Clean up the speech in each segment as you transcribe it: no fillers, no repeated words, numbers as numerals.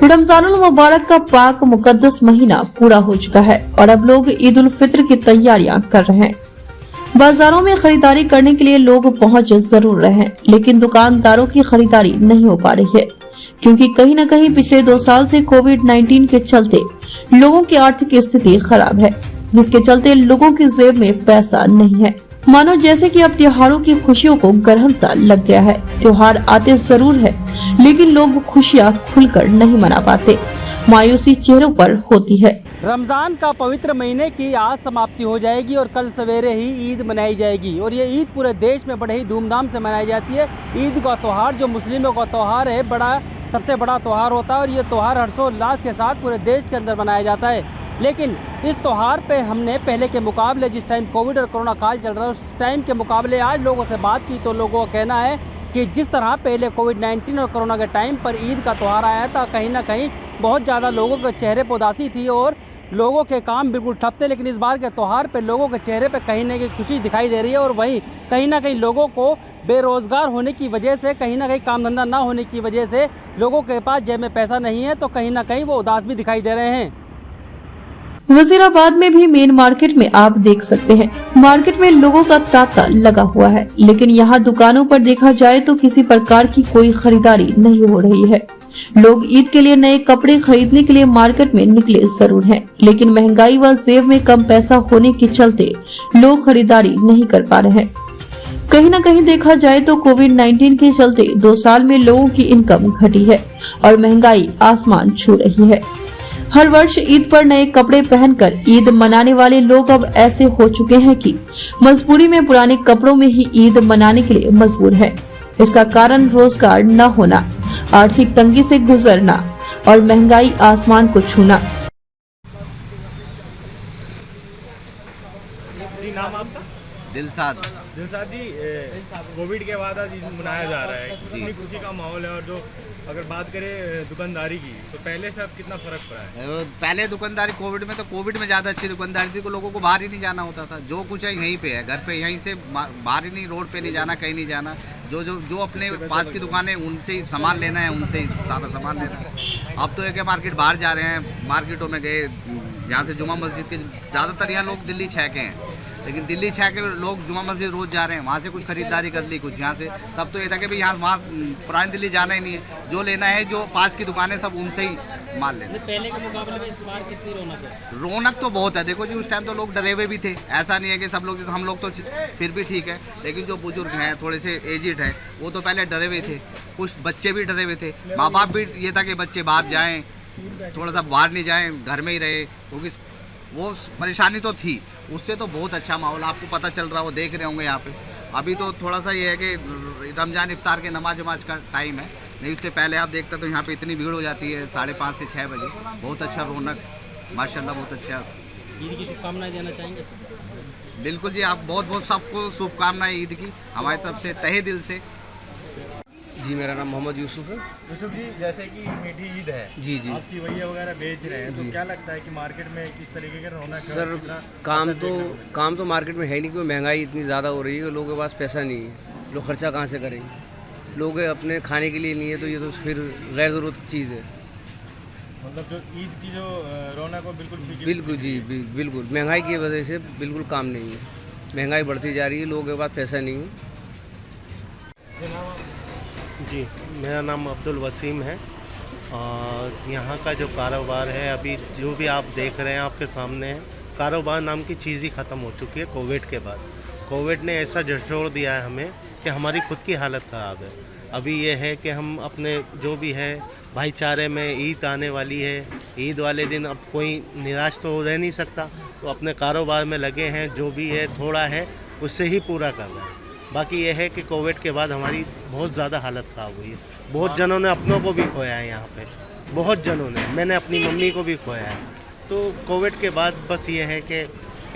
रमजानुल मुबारक का पाक मुकद्दस महीना पूरा हो चुका है और अब लोग ईद उल फित्र की तैयारियां कर रहे हैं। बाजारों में खरीदारी करने के लिए लोग पहुंच जरूर रहे हैं, लेकिन दुकानदारों की खरीदारी नहीं हो पा रही है, क्योंकि कहीं न कहीं पिछले 2 साल से कोविड-19 के चलते लोगों की आर्थिक स्थिति खराब है, जिसके चलते लोगों की जेब में पैसा नहीं है। मानो जैसे कि अब त्योहारों की खुशियों को ग्रहण सा लग गया है। त्योहार आते जरूर है, लेकिन लोग खुशियाँ खुलकर नहीं मना पाते। मायूसी चेहरों पर होती है। रमज़ान का पवित्र महीने की आज समाप्ति हो जाएगी और कल सवेरे ही ईद मनाई जाएगी और ये ईद पूरे देश में बड़े ही धूमधाम से मनाई जाती है। ईद का त्यौहार जो मुस्लिमों का त्यौहार है, सबसे बड़ा त्यौहार होता है और ये त्यौहार हर्षोल्लास के साथ पूरे देश के अंदर मनाया जाता है। लेकिन इस त्यौहार पे हमने पहले के मुकाबले, जिस टाइम कोविड और कोरोना काल चल रहा है, उस टाइम के मुकाबले आज लोगों से बात की तो लोगों का कहना है कि जिस तरह पहले कोविड-19 और कोरोना के टाइम पर ईद का त्यौहार आया था, कहीं ना कहीं बहुत ज़्यादा लोगों के चेहरे पर उदासी थी और लोगों के काम बिल्कुल ठप थे। लेकिन इस बार के त्यौहार पे लोगों के चेहरे पे कहीं ना कहीं खुशी दिखाई दे रही है और वहीं कहीं ना कहीं लोगों को बेरोज़गार होने की वजह से, कहीं ना कहीं काम धंधा ना होने की वजह से लोगों के पास जेब में पैसा नहीं है, तो कहीं ना कहीं वो उदास भी दिखाई दे रहे हैं। वजीराबाद में भी मेन मार्केट में आप देख सकते हैं, मार्केट में लोगों का तांता लगा हुआ है, लेकिन यहाँ दुकानों पर देखा जाए तो किसी प्रकार की कोई खरीदारी नहीं हो रही है। लोग ईद के लिए नए कपड़े खरीदने के लिए मार्केट में निकले जरूर हैं, लेकिन महंगाई व जेब में कम पैसा होने के चलते लोग खरीदारी नहीं कर पा रहे हैं। कहीं न कहीं देखा जाए तो कोविड-19 के चलते 2 साल में लोगों की इनकम घटी है और महंगाई आसमान छू रही है। हर वर्ष ईद पर नए कपड़े पहनकर ईद मनाने वाले लोग अब ऐसे हो चुके हैं कि मजबूरी में पुराने कपड़ों में ही ईद मनाने के लिए मजबूर है। इसका कारण रोजगार न होना, आर्थिक तंगी से गुजरना और महंगाई आसमान को छूना। नाम आपका? दिलसाद जी, कोविड के बाद आज ईद मनाया जा रहा है, कितनी खुशी का माहौल है। और जो अगर बात करें दुकानदारी की, तो पहले से अब कितना फर्क पड़ा है? पहले दुकानदारी कोविड में ज़्यादा अच्छी दुकानदारी थी, लोगों को बाहर ही नहीं जाना होता था। जो कुछ है यहीं पे है, घर पे, यहीं से बाहर ही नहीं, रोड पे नहीं जाना, कहीं नहीं जाना। जो अपने पास की दुकान है उनसे ही सामान लेना है, उनसे ही सारा सामान लेना है। अब तो है कि मार्केट बाहर जा रहे हैं, मार्केटों में गए, यहाँ से जुमा मस्जिद के ज़्यादातर यहाँ लोग दिल्ली 6 के हैं, लेकिन दिल्ली 6 के लोग जुमा मस्जिद रोज़ जा रहे हैं, वहाँ से कुछ खरीदारी कर ली, कुछ यहाँ से। तब तो ये था कि भाई यहाँ वहाँ पुरानी दिल्ली जाना ही नहीं है, जो लेना है, जो पास की दुकान है, सब उनसे ही माल लेना। पहले के मुकाबले में इस बार कितनी रौनक है? रौनक तो बहुत है। देखो जी, उस टाइम तो लोग डरे हुए भी थे, ऐसा नहीं है कि सब लोग, हम लोग तो फिर भी ठीक है, लेकिन जो बुजुर्ग हैं, थोड़े से एजिड हैं, वो तो पहले डरे हुए थे। कुछ बच्चे भी डरे हुए थे, माँ बाप भी ये था कि बच्चे बाहर जाएँ, थोड़ा सा बाहर नहीं जाएँ, घर में ही रहे, क्योंकि वो परेशानी तो थी। उससे तो बहुत अच्छा माहौल आपको पता चल रहा है, वो देख रहे होंगे यहाँ पे। अभी तो थोड़ा सा ये है कि रमज़ान इफ्तार के नमाज वमाज का टाइम है, नहीं उससे पहले आप देखते तो यहाँ पे इतनी भीड़ हो जाती है 5:30 से 6 बजे। बहुत अच्छा रौनक, माशाल्लाह, बहुत अच्छा। ईद की शुभकामनाएं देना चाहेंगे? बिल्कुल जी, आप बहुत सबको शुभकामनाएं ईद की हमारी तरफ से, तहे दिल से। जी, मेरा नाम मोहम्मद यूसुफ है। यूसुफ जी, जैसे कि मीठी ईद है, जी जी, आप सिवैया वगैरह बेच रहे हैं, तो क्या लगता है कि मार्केट में किस तरीके का रौनक है? सर, काम तो मार्केट में है नहीं, क्योंकि महंगाई इतनी ज़्यादा हो रही है, लोगों के पास पैसा नहीं है, लोग खर्चा कहाँ से करेंगे? लोग अपने खाने के लिए नहीं है, तो ये तो फिर गैर ज़रूरत की चीज़ है। मतलब जो ईद की जो रौनक है बिल्कुल बिल्कुल जी, बिल्कुल महंगाई की वजह से बिल्कुल काम नहीं है, महंगाई बढ़ती जा रही है, लोगों के पास पैसा नहीं है। जी, मेरा नाम अब्दुल वसीम है और यहाँ का जो कारोबार है, अभी जो भी आप देख रहे हैं आपके सामने है, कारोबार नाम की चीज़ ही ख़त्म हो चुकी है कोविड के बाद। कोविड ने ऐसा झकझोर दिया है हमें कि हमारी खुद की हालत ख़राब है। अभी ये है कि हम अपने जो भी है भाईचारे में, ईद आने वाली है, ईद वाले दिन अब कोई निराश तो रह नहीं सकता, तो अपने कारोबार में लगे हैं, जो भी है थोड़ा है उससे ही पूरा कर रहे हैं। बाकी ये है कि कोविड के बाद हमारी बहुत ज़्यादा हालत ख़राब हुई है। बहुत जनों ने अपनों को भी खोया है यहाँ पे, बहुत जनों ने, मैंने अपनी मम्मी को भी खोया है। तो कोविड के बाद बस ये है कि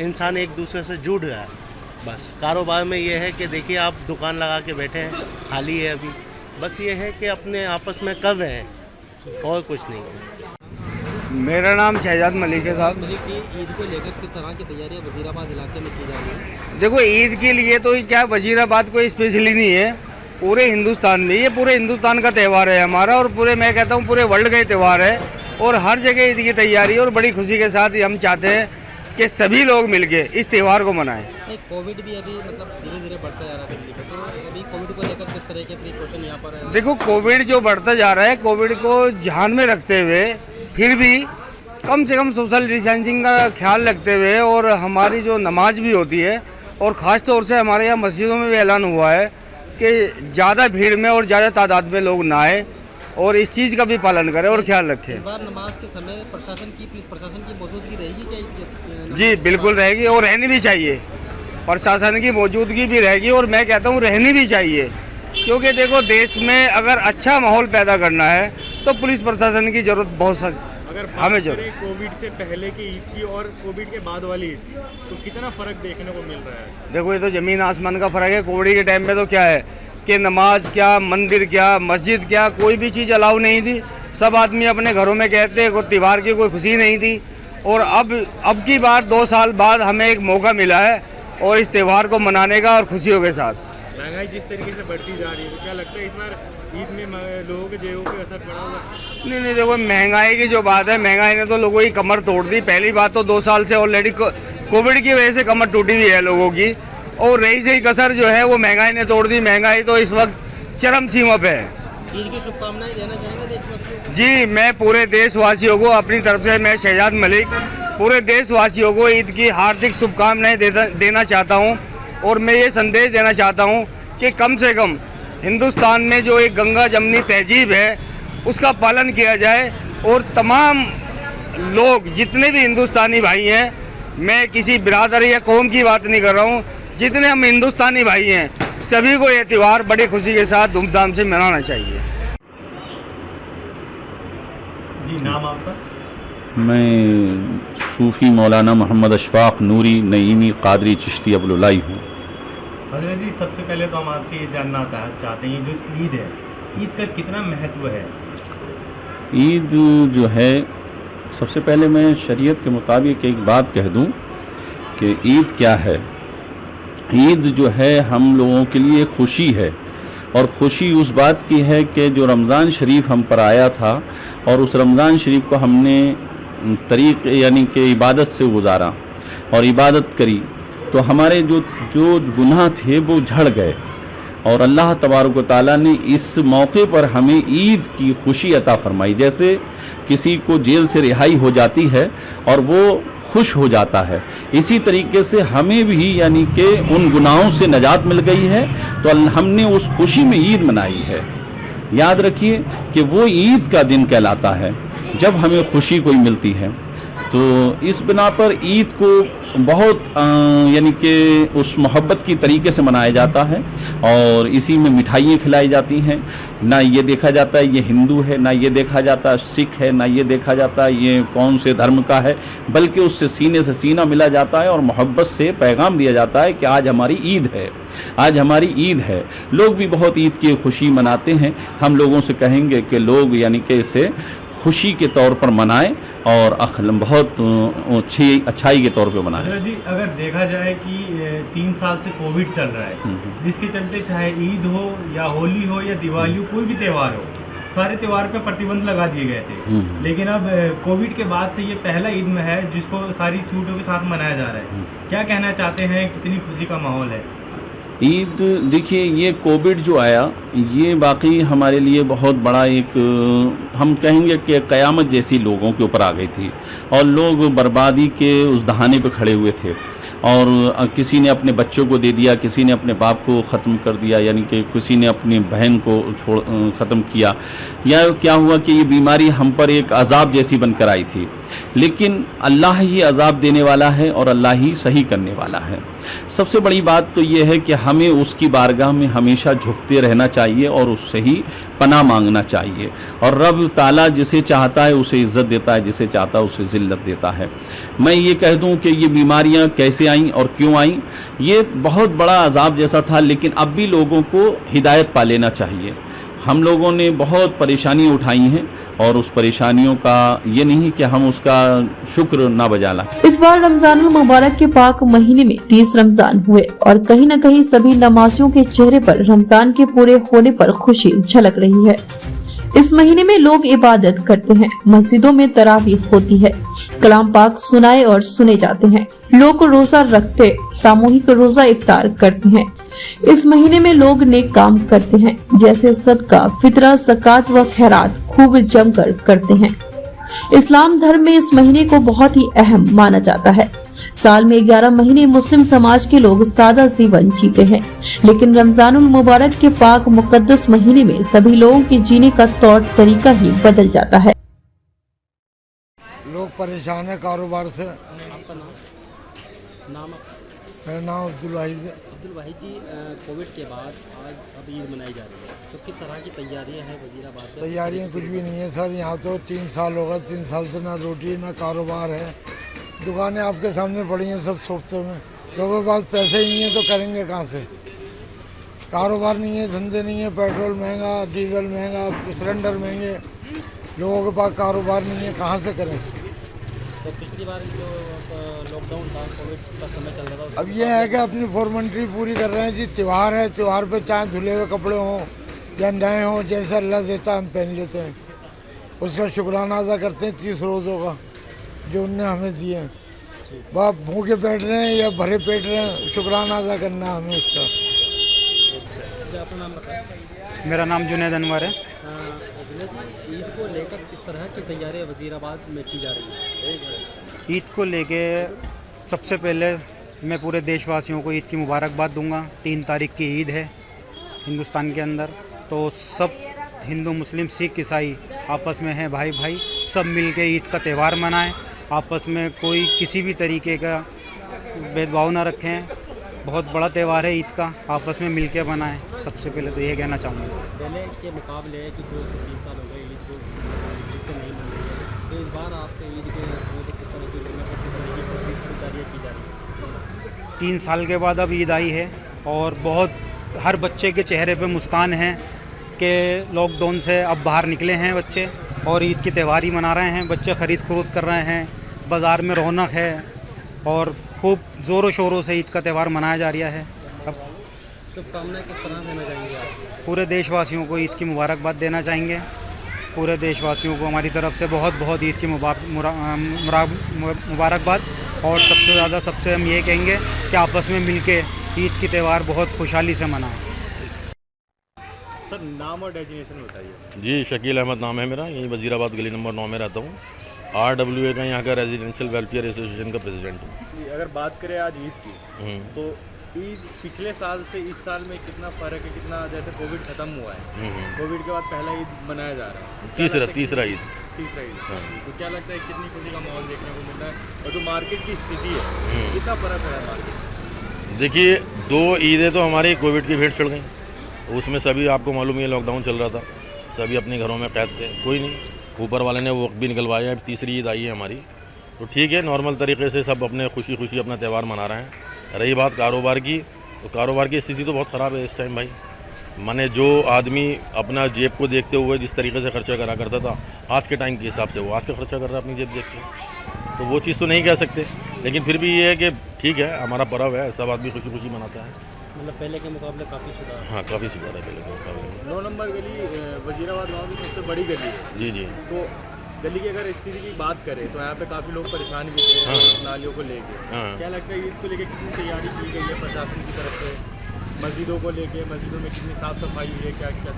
इंसान एक दूसरे से जुड़ रहा है। बस कारोबार में ये है कि देखिए, आप दुकान लगा के बैठे हैं, खाली है अभी, बस ये है कि अपने आपस में कर रहे हैं और कुछ नहीं है। मेरा नाम शहजाद मलिक है साहब। मलिक जी, ईद को लेकर किस तरह की तैयारियां वजीराबाद इलाके में की जा रही है? देखो, ईद के लिए तो क्या वजीराबाद कोई स्पेशली नहीं है, पूरे हिंदुस्तान में, ये पूरे हिंदुस्तान का त्यौहार है हमारा, और पूरे, मैं कहता हूँ पूरे वर्ल्ड का ही त्यौहार है, और हर जगह ईद की तैयारी है, और बड़ी खुशी के साथ हम चाहते हैं कि सभी लोग मिलके इस त्यौहार को मनाएं। कोविड भी अभी मतलब धीरे धीरे बढ़ता जा रहा है दिल्ली में, तो अभी कोविड को लेकर किस तरह के प्रिकॉशन यहाँ पर है? देखो, कोविड जो बढ़ता जा रहा है, कोविड को ध्यान में रखते हुए फिर भी कम से कम सोशल डिस्टेंसिंग का ख्याल रखते हुए, और हमारी जो नमाज भी होती है, और ख़ास तौर से हमारे यहाँ मस्जिदों में भी ऐलान हुआ है कि ज़्यादा भीड़ में और ज़्यादा तादाद में लोग ना आए, और इस चीज़ का भी पालन करें और ख्याल रखें। इस बार नमाज के समय पुलिस प्रशासन की मौजूदगी रहेगी क्या? जी बिल्कुल रहेगी, और रहनी भी चाहिए। प्रशासन की मौजूदगी भी रहेगी, और मैं कहता हूँ रहनी भी चाहिए, क्योंकि देखो, देश में अगर अच्छा माहौल पैदा करना है तो पुलिस प्रशासन की ज़रूरत बहुत अगर हमें जरूर। कोविड से पहले की ईद की और कोविड के बाद वाली ईद की, तो कितना फ़र्क देखने को मिल रहा है? देखो, ये तो ज़मीन आसमान का फ़र्क है। कोविड के टाइम में तो क्या है कि नमाज क्या, मंदिर क्या, मस्जिद क्या, कोई भी चीज़ अलाउ नहीं थी। सब आदमी अपने घरों में कहते, कोई त्यौहार की कोई खुशी नहीं थी। और अब की बार 2 साल बाद हमें एक मौका मिला है और इस त्यौहार को मनाने का, और खुशियों के साथ। महंगाई जिस तरीके से बढ़ती जा रही है, तो क्या लगता है इस बार ईद में लोगों के जेबों पे असर पड़ा होगा? नहीं, देखो, महंगाई की जो बात है, महंगाई ने तो लोगों की कमर तोड़ दी। पहली बात तो 2 साल से ऑलरेडी कोविड की वजह से कमर टूटी हुई है लोगों की, और रही सही कसर जो है वो महंगाई ने तोड़ दी। महंगाई तो इस वक्त चरम सीमा पे है। ईद की शुभकामनाएं देना चाहेंगे देशवासियों को? जी, मैं पूरे देशवासियों को अपनी तरफ से, मैं शहजाद मलिक, पूरे देशवासियों को ईद की हार्दिक शुभकामनाएं देना चाहता हूं, और मैं ये संदेश देना चाहता हूं कि कम से कम हिंदुस्तान में जो एक गंगा जमनी तहजीब है उसका पालन किया जाए, और तमाम लोग, जितने भी हिंदुस्तानी भाई हैं, मैं किसी बिरादरी या कौम की बात नहीं कर रहा हूँ, जितने हम हिंदुस्तानी भाई हैं, सभी को ये त्यौहार बड़ी खुशी के साथ धूमधाम से मनाना चाहिए। जी, नाम आपका? मैं सूफ़ी मौलाना मोहम्मद अशफाक नूरी नईमी कादरी चिश्ती अब्दुल्लाई हूँ। हज़रत जी, सबसे पहले तो हम आपसे ये जानना चाहते हैं, जो ईद है, ईद का कितना महत्व है? ईद जो है, सबसे पहले मैं शरीयत के मुताबिक एक बात कह दूं कि ईद क्या है। ईद जो है हम लोगों के लिए खुशी है, और ख़ुशी उस बात की है कि जो रमज़ान शरीफ हम पर आया था, और उस रमज़ान शरीफ को हमने तरीक़ यानी कि इबादत से गुजारा और इबादत करी, तो हमारे जो गुनाह थे वो झड़ गए, और अल्लाह तबारक व तआला ने इस मौके पर हमें ईद की खुशी अता फरमाई। जैसे किसी को जेल से रिहाई हो जाती है और वो खुश हो जाता है, इसी तरीके से हमें भी यानी कि उन गुनाहों से नजात मिल गई है, तो हमने उस खुशी में ईद मनाई है। याद रखिए कि वो ईद का दिन कहलाता है जब हमें खुशी कोई मिलती है। तो इस बिना पर ईद को बहुत यानी कि उस मोहब्बत की तरीके से मनाया जाता है, और इसी में मिठाइयाँ खिलाई जाती हैं। ना ये देखा जाता है ये हिंदू है, ना ये देखा जाता है सिख है, ना ये देखा जाता है ये कौन से धर्म का है, बल्कि उससे सीने से सीना मिला जाता है, और मोहब्बत से पैगाम दिया जाता है कि आज हमारी ईद है, आज हमारी ईद है। लोग भी बहुत ईद की खुशी मनाते हैं। हम लोगों से कहेंगे कि लोग यानी कि इसे खुशी के तौर पर मनाएं, और बहुत अच्छाई के तौर पे मनाएं। जी, अगर देखा जाए कि 3 साल से कोविड चल रहा है, जिसके चलते चाहे ईद हो या होली हो या दिवाली हो, कोई भी त्यौहार हो, सारे त्यौहार पे प्रतिबंध लगा दिए गए थे। लेकिन अब कोविड के बाद से ये पहला ईद में है जिसको सारी छूटों के साथ मनाया जा रहा है। क्या कहना चाहते हैं, कितनी खुशी का माहौल है? ईद, देखिए, ये कोविड जो आया, ये वाकई हमारे लिए बहुत बड़ा एक, हम कहेंगे कि क़यामत जैसी लोगों के ऊपर आ गई थी, और लोग बर्बादी के उस दहाने पे खड़े हुए थे, और किसी ने अपने बच्चों को दे दिया, किसी ने अपने बाप को ख़त्म कर दिया, यानी कि किसी ने अपनी बहन को ख़त्म किया, या क्या हुआ कि ये बीमारी हम पर एक अज़ाब जैसी बनकर आई थी। लेकिन अल्लाह ही अज़ाब देने वाला है, और अल्लाह ही सही करने वाला है। सबसे बड़ी बात तो ये है कि हमें उसकी बारगाह में हमेशा झुकते रहना चाहिए, और उससे ही पनाह मांगना चाहिए। और रब ताला जिसे चाहता है उसे इज़्ज़त देता है, जिसे चाहता है उसे ज़िल्लत देता है। मैं ये कह दूं कि ये बीमारियां कैसे आईं और क्यों आईं, ये बहुत बड़ा अज़ाब जैसा था, लेकिन अब भी लोगों को हिदायत पा लेना चाहिए। हम लोगों ने बहुत परेशानी उठाई हैं, और उस परेशानियों का ये नहीं कि हम उसका शुक्र ना बजा लाएं। इस बार रमजानुल मुबारक के पाक महीने में 30 रमजान हुए और कहीं न कहीं सभी नमाजियों के चेहरे पर रमजान के पूरे होने पर खुशी झलक रही है। इस महीने में लोग इबादत करते हैं, मस्जिदों में तरावीह होती है, कलाम पाक सुनाए और सुने जाते हैं, लोग रोजा रखते, सामूहिक रोजा इफ्तार करते हैं। इस महीने में लोग नेक काम करते हैं, जैसे सदका, फितरा, ज़कात व खैरात खूब जमकर करते हैं। इस्लाम धर्म में इस महीने को बहुत ही अहम माना जाता है। साल में 11 महीने मुस्लिम समाज के लोग सादा जीवन जीते हैं, लेकिन रमजानुल मुबारक के पाक मुकद्दस महीने में सभी लोगों के जीने का तौर तरीका ही बदल जाता है। लोग परेशान है कारोबार से। आपका नाम? मेरा नाम अब्दुल वाहिद है। अब्दुल वाहिद जी, कोविड के बाद आज अब ईद मनाई जा रही है, तो किस तरह की तैयारियां हैं वजीराबाद में? तैयारियां कुछ भी नहीं है सर, यहाँ तो 3 साल होगा, 3 साल से ना रोटी ना कारोबार है। दुकानें आपके सामने पड़ी हैं सब सोफ्टवेयर में, लोगों के पास पैसे ही नहीं है तो करेंगे कहाँ से? कारोबार नहीं है, धंधे नहीं है, पेट्रोल महंगा, डीजल महंगा, सिलेंडर महंगे, लोगों के पास कारोबार नहीं है, कहाँ से करें? तो पिछली बार जो लॉकडाउन था, कोविड का समय चल रहा था, अब ये है कि अपनी फॉर्मेलिटी पूरी कर रहे हैं जी। त्यौहार है, त्यौहार पे चाहे धुले हुए कपड़े हों या नए हों, जैसा अल्लाह देता है हम पहन लेते हैं, उसका शुक्राना अदा करते हैं 30 रोज़ों का जो उनने हमें दिए हैं। बाप भूखे बैठ रहे हैं या भरे पेट रहे हैं, शुक्राना अदा करना है हमें उसका। अपना नाम बताएं। मेरा नाम जुनैद अनवर है। जी, ईद को लेकर किस तरह की तैयारियां वजीराबाद में की जा रही है? ईद को लेके सबसे पहले मैं पूरे देशवासियों को ईद की मुबारकबाद दूंगा। 3 तारीख की ईद है हिंदुस्तान के अंदर, तो सब हिंदू, मुस्लिम, सिख, ईसाई आपस में हैं भाई भाई, सब मिल के ईद का त्यौहार मनाएं। आपस में कोई किसी भी तरीके का भेदभाव ना रखें। बहुत बड़ा त्यौहार है ईद का, आपस में मिल के मनाएं। सबसे पहले तो ये कहना चाहूँगा। पहले के मुकाबले कि 2 से 3 साल हो गए ईद को ठीक से नहीं मनाई है, तो इस बार आपके ईद के समय पर किस तरह की खरीदारियाँ की जा रही है? 3 साल के बाद अब ईद आई है और बहुत हर बच्चे के चेहरे पे मुस्कान है कि लॉकडाउन से अब बाहर निकले हैं बच्चे और ईद की त्यौहार ही मना रहे हैं। बच्चे ख़रीद फरोख्त कर रहे हैं, बाज़ार में रौनक है और खूब ज़ोरों शोरों से ईद का त्यौहार मनाया जा रहा है। अब शुभकामनाएं किस तरह देना चाहेंगे आप? पूरे देशवासियों को ईद की मुबारकबाद देना चाहेंगे। पूरे देशवासियों को हमारी तरफ से बहुत बहुत ईद की मुबारकबाद। और सबसे ज़्यादा सबसे हम ये कहेंगे कि आपस में मिल के ईद की त्यौहार बहुत खुशहाली से मनाएं। सर, नाम और डेजिग्नेशन बताइए। जी, शकील अहमद नाम है मेरा, यहीं वजीराबाद गली नंबर 9 में रहता हूँ। RWA का यहाँ का रेजिडेंशियल वेलफेयर एसोसिएशन का प्रेसिडेंट हूँ। अगर बात करें आज ईद की, तो ईद पिछले साल से इस साल में कितना फ़र्क है? कितना, जैसे कोविड ख़त्म हुआ है, कोविड के बाद पहला ईद मनाया जा रहा है, तीसरा ईद। हाँ। तो क्या लगता है कितनी खुशी का माहौल देखने को मिल रहा है? और जो मार्केट की स्थिति है, कितना फ़र्क है मार्केट? देखिए, 2 ईदें तो हमारी कोविड की भेंट चढ़ गई, उसमें सभी आपको मालूम है लॉकडाउन चल रहा था, सभी अपने घरों में कैद थे, कोई नहीं, ऊपर वाले ने वो वक्त भी निकलवाया। अब तीसरी ईद आई है हमारी, तो ठीक है, नॉर्मल तरीके से सब अपने खुशी खुशी अपना त्यौहार मना रहे हैं। रही बात कारोबार की, तो कारोबार की स्थिति तो बहुत ख़राब है इस टाइम भाई। माने जो आदमी अपना जेब को देखते हुए जिस तरीके से खर्चा करा करता था, आज के टाइम के हिसाब से वो आज का खर्चा कर रहा है अपनी जेब देख के, तो वो चीज़ तो नहीं कह सकते। लेकिन फिर भी ये है कि ठीक है, हमारा पर्व है, सब आदमी खुशी खुशी मनाता है। मतलब पहले के मुकाबले काफ़ी सुधार? हाँ, काफ़ी सुधार है पहले के मुकाबले। 9 नंबर गली वजीराबाद गाँव की सबसे बड़ी गली है। जी जी। तो गली की अगर स्थिति की बात करें तो यहाँ पे काफ़ी लोग परेशान भी थे। हाँ। नालियों को लेके। हाँ। क्या लगता है ईद को लेके कितनी तैयारी की गई है प्रशासन की तरफ से? मस्जिदों को लेके, मस्जिदों में कितनी साफ़ सफाई हुई है, क्या क्या?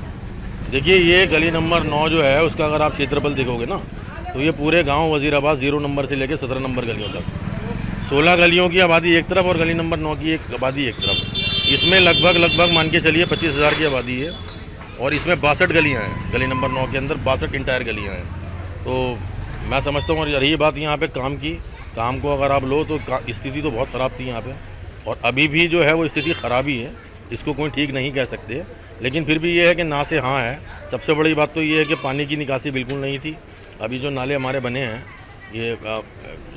देखिए, ये गली नंबर 9 जो है, उसका अगर आप क्षेत्रफल देखोगे ना, तो ये पूरे गांव वजीराबाद 0 नंबर से लेकर 17 नंबर गलियों तक 16 गलियों की आबादी एक तरफ और गली नंबर 9 की एक आबादी एक तरफ। इसमें लगभग मान के चलिए 25,000 की आबादी है और इसमें 62 गलियाँ हैं। गली नंबर 9 के अंदर 62 इंटायर गलियाँ हैं। तो मैं समझता हूँ, और रही बात यहाँ पे काम की, काम को अगर आप लो तो स्थिति तो बहुत ख़राब थी यहाँ पे, और अभी भी जो है वो स्थिति ख़राब ही है, इसको कोई ठीक नहीं कह सकते। लेकिन फिर भी ये है कि ना से हाँ है। सबसे बड़ी बात तो ये है कि पानी की निकासी बिल्कुल नहीं थी। अभी जो नाले हमारे बने हैं, ये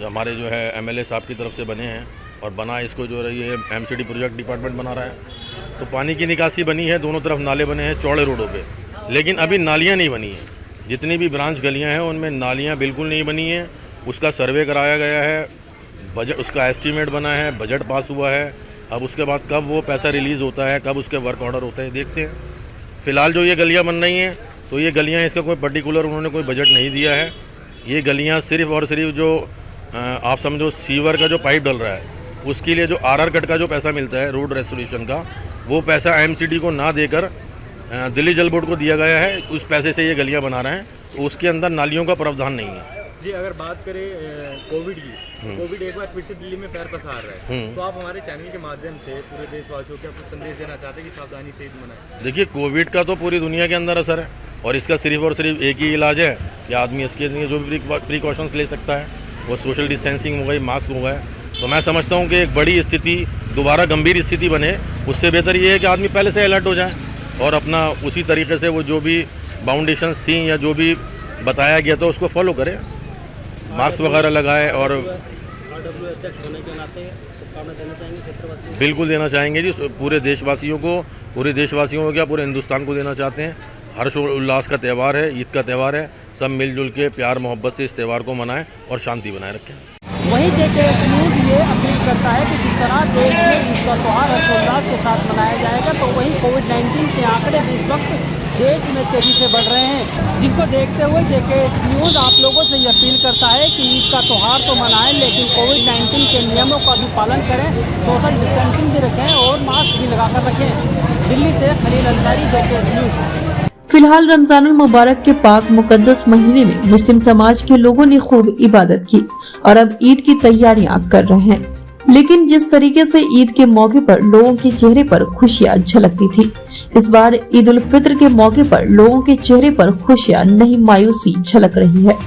हमारे जो है MLA साहब की तरफ से बने हैं, और बना इसको जो है ये MCD प्रोजेक्ट डिपार्टमेंट बना रहा है, तो पानी की निकासी बनी है, दोनों तरफ नाले बने हैं चौड़े रोडों पे, लेकिन अभी नालियाँ नहीं बनी हैं। जितनी भी ब्रांच गलियां हैं उनमें नालियां बिल्कुल नहीं बनी हैं। उसका सर्वे कराया गया है, बजट उसका एस्टीमेट बना है, बजट पास हुआ है। अब उसके बाद कब वो पैसा रिलीज़ होता है, कब उसके वर्क ऑर्डर होते हैं, देखते हैं। फ़िलहाल जो ये गलियां बन रही हैं तो ये गलियां, इसका कोई पर्टिकुलर उन्होंने कोई बजट नहीं दिया है। ये गलियां सिर्फ और सिर्फ जो आप समझो सीवर का जो पाइप डल रहा है उसके लिए जो आरआर कट का जो पैसा मिलता है रोड रेस्टोरेशन का, वो पैसा एमसीडी को ना देकर दिल्ली जल बोर्ड को दिया गया है। उस पैसे से ये गलियां बना रहे हैं, तो उसके अंदर नालियों का प्रावधान नहीं है। जी, अगर बात करें कोविड की, कोविड एक बार फिर से दिल्ली में पैर पसार रहा है, तो आप हमारे चैनल के माध्यम से पूरे देशवासियों को कुछ संदेश देना चाहते हैं कि सावधानी से ईद मनाएं? देखिए, कोविड का तो पूरी दुनिया के अंदर असर है और इसका सिर्फ और सिर्फ एक ही इलाज है कि आदमी इसके लिए जो भी प्रिकॉशंस ले सकता है, वो सोशल डिस्टेंसिंग हो गई, मास्क हो गए। तो मैं समझता हूँ कि एक बड़ी स्थिति दोबारा गंभीर स्थिति बने, उससे बेहतर ये है कि आदमी पहले से अलर्ट हो जाए और अपना उसी तरीके से वो जो भी बाउंडेशंस थी या जो भी बताया गया था उसको फॉलो करें, मास्क वगैरह लगाए। और बिल्कुल देना चाहेंगे जी, पूरे देशवासियों को क्या पूरे हिंदुस्तान को देना चाहते हैं। हर्ष उल्लास का त्यौहार है, ईद का त्यौहार है। सब मिलजुल के प्यार मोहब्बत से इस त्यौहार को मनाएं और शांति बनाए रखें। वहीं JKS न्यूज़ ये अपील करता है कि जिस तरह देश में ईद का त्यौहार हर्षोल्लास के साथ मनाया जाएगा, तो वहीं कोविड-19 के आंकड़े इस वक्त देश में तेजी से बढ़ रहे हैं, जिनको देखते हुए JKS न्यूज़ आप लोगों से ये अपील करता है कि ईद का त्यौहार तो मनाएं, लेकिन कोविड-19 के नियमों का भी पालन करें, सोशल डिस्टेंसिंग भी रखें और मास्क भी लगाकर रखें। दिल्ली से खलील अंसारी, JKS न्यूज़। फिलहाल रमजानुल मुबारक के पाक मुकद्दस महीने में मुस्लिम समाज के लोगों ने खूब इबादत की और अब ईद की तैयारियां कर रहे हैं। लेकिन जिस तरीके से ईद के मौके पर लोगों के चेहरे पर खुशियां झलकती थी, इस बार ईद उल फित्र के मौके पर लोगों के चेहरे पर खुशियां नहीं मायूसी झलक रही है।